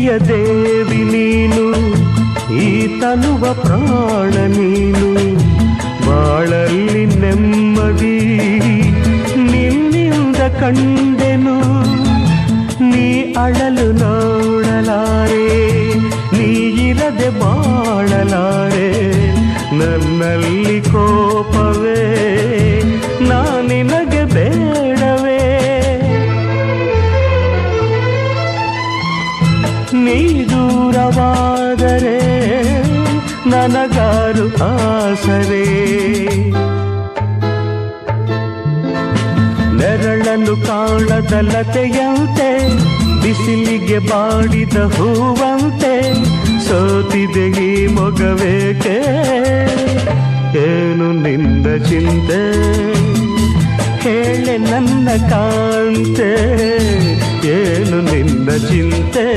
ಪ್ರೀತಿಯ ದೇವಿ ನೀನು, ಈ ತನುವ ಪ್ರಾಣ ನೀನು. ಬಾಳಲ್ಲಿ ನೆಮ್ಮದಿ ನಿನ್ನಿಂದ ಕಂಡೆನು, ನೀ ಅಳಲು ನೋಡಲಾರೆ, ನೀ ಇರದೆ ಬಾಳಲಾರೆ. ನನ್ನಲ್ಲಿ ಕೋಪವೇ ನಾನಿನಗೆ ಬೇಡವೇ, ನೀ ದೂರವಾದರೆ ನನಗಾರು ಆಸರೆ. ನೆರಳನ್ನು ಕಾಣದ ಲತೆಯಂತೆ, ಬಿಸಿಲಿಗೆ ಬಾಡಿದ ಹೂವಂತೆ, ಸೋತಿದೆ ಈ ಮೊಗವೇಕೆ. ಏನು ನಿನ್ನ ಚಿಂತೆ ಹೇಳೆ ನನ್ನ ಕಾಂತೆ, ಏನು ನಿನ್ನ ಚಿಂತೆ.